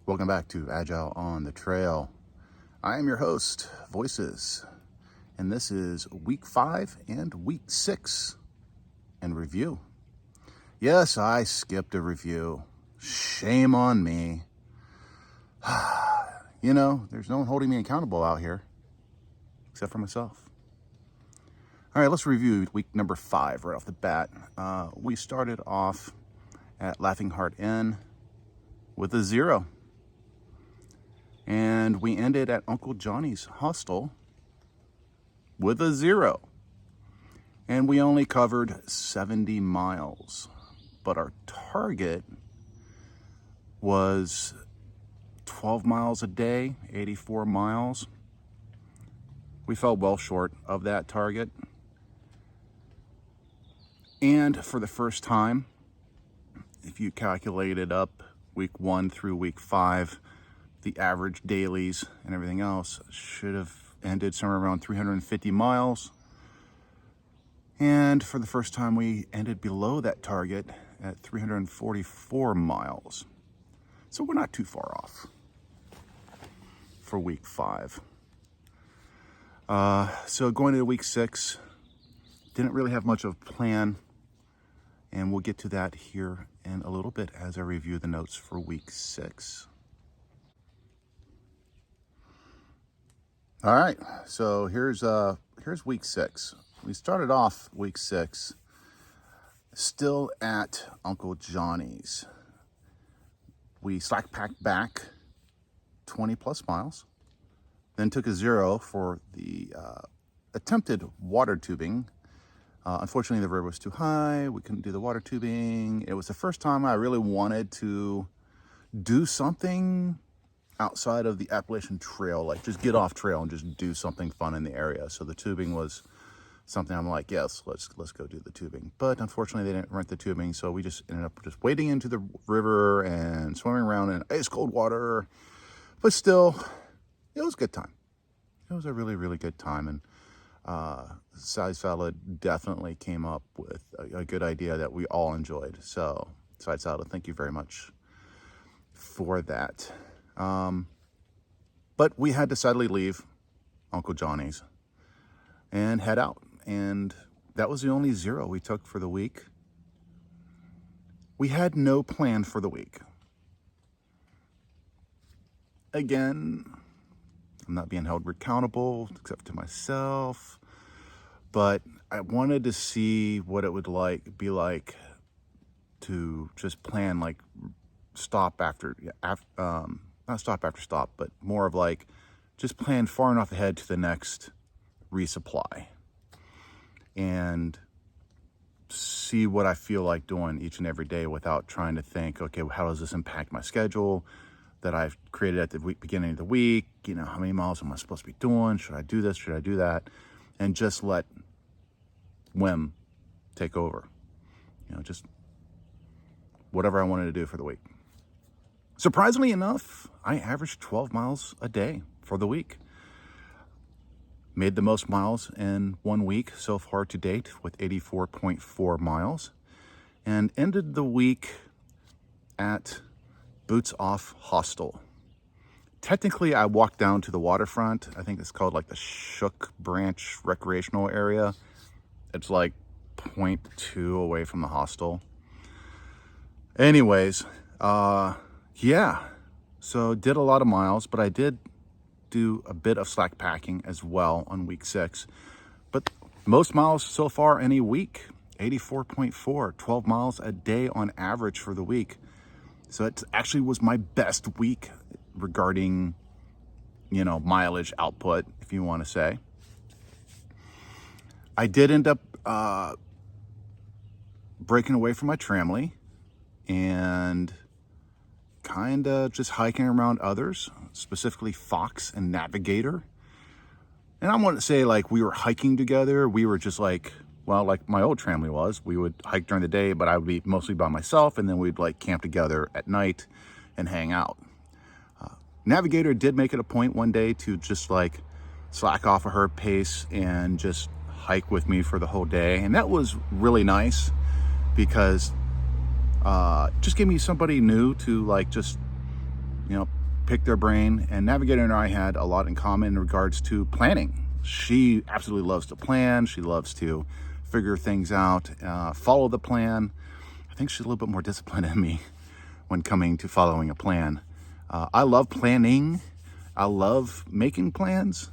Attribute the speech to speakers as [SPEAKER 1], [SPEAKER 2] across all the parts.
[SPEAKER 1] Welcome back to Agile on the Trail. I am your host, Voices, and this is week 5 and week 6 in review. Yes, I skipped a review. Shame on me. You know, there's no one holding me accountable out here, except for myself. All right, let's review week number 5 right off the bat. We started off at Laughing Heart Inn with a 0. And we ended at Uncle Johnny's hostel with a 0. And we only covered 70 miles. But our target was 12 miles a day, 84 miles. We fell well short of that target. And for the first time, if you calculate it up week 1 through week 5, the average dailies and everything else should have ended somewhere around 350 miles. And for the first time, we ended below that target at 344 miles. So we're not too far off for week 5. So going into week 6, didn't really have much of a plan. And we'll get to that here in a little bit as I review the notes for week 6. All right, so here's week 6. We started off week 6 still at Uncle Johnny's. We slack packed back 20 plus miles, then took a 0 for the attempted water tubing. Unfortunately, the river was too high. We couldn't do the water tubing. It was the first time I really wanted to do something outside of the Appalachian Trail, like just get off trail and just do something fun in the area. So the tubing was something I'm like, yes, let's go do the tubing. But unfortunately, they didn't rent the tubing, so we just ended up just wading into the river and swimming around in ice cold water. But still, it was a good time. It was a really, really good time. And Side Salad definitely came up with a good idea that we all enjoyed. So Side Salad, thank you very much for that. But we had to sadly leave Uncle Johnny's and head out. And that was the only 0 we took for the week. We had no plan for the week. Again, I'm not being held accountable except to myself, but I wanted to see what it would be like to just plan like stop after not stop after stop, but more of like just plan far enough ahead to the next resupply and see what I feel like doing each and every day without trying to think, okay, how does this impact my schedule that I've created at the beginning of the week? You know, how many miles am I supposed to be doing? Should I do this? Should I do that? And just let whim take over. You know, just whatever I wanted to do for the week. Surprisingly enough, I averaged 12 miles a day for the week. Made the most miles in 1 week so far to date with 84.4 miles. And ended the week at Boots Off Hostel. Technically, I walked down to the waterfront. I think it's called like the Shook Branch Recreational Area. It's like 0.2 away from the hostel. Anyways, yeah, so did a lot of miles, but I did do a bit of slack packing as well on week 6. But most miles so far in a week, 84.4, 12 miles a day on average for the week. So it actually was my best week regarding, you know, mileage output, if you want to say. I did end up breaking away from my tramley and kind of just hiking around others, specifically Fox and Navigator. And I wouldn't say like we were hiking together. We were just like, well, like my old tramley was. We would hike during the day, but I would be mostly by myself, and then we'd like camp together at night and hang out. Navigator did make it a point one day to just like slack off of her pace and just hike with me for the whole day. And that was really nice because just gave me somebody new to like just pick their brain. And Navigator and I had a lot in common in regards to planning. She absolutely loves to plan. She loves to figure things out, follow the plan. I think she's a little bit more disciplined than me when coming to following a plan. I love planning. I love making plans.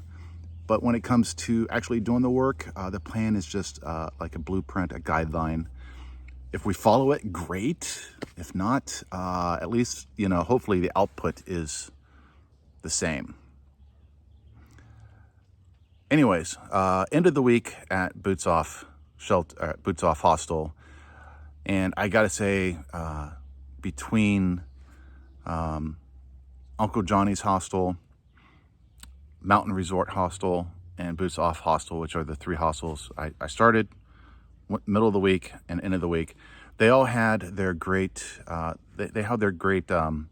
[SPEAKER 1] But when it comes to actually doing the work, the plan is just like a blueprint, a guideline. If we follow it, great. If not, at least, hopefully the output is the same. Anyways, end of the week at Boots Off Hostel. And I gotta say, between Uncle Johnny's Hostel, Mountain Resort Hostel, and Boots Off Hostel, which are the three hostels I started middle of the week and end of the week, they all had their great, they had their great, how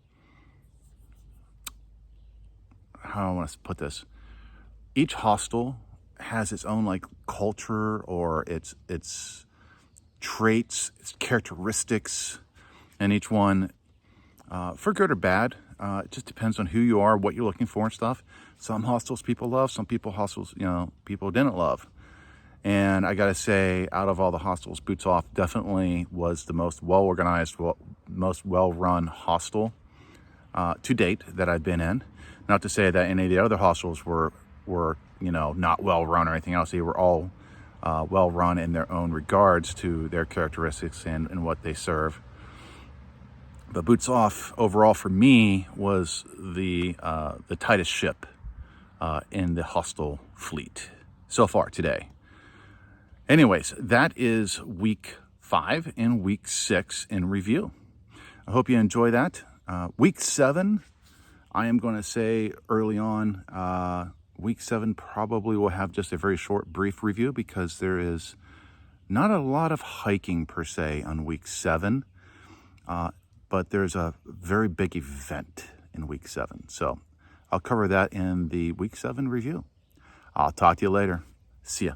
[SPEAKER 1] do I want to put this? Each hostel has its own like culture or its traits, its characteristics, and each one, for good or bad, it just depends on who you are, what you're looking for and stuff. Some hostels people love, some hostels, people didn't love. And I gotta say, out of all the hostels, Boots Off definitely was the most well-organized, most well-run hostel to date that I've been in. Not to say that any of the other hostels were not well-run or anything else. They were all well-run in their own regards to their characteristics and what they serve. But Boots Off, overall for me, was the tightest ship in the hostel fleet so far today. Anyways, that is week 5 and week 6 in review. I hope you enjoy that. Week 7, I am going to say early on, week 7 probably will have just a very short, brief review because there is not a lot of hiking per se on week 7, but there's a very big event in week 7. So I'll cover that in the week 7 review. I'll talk to you later. See ya.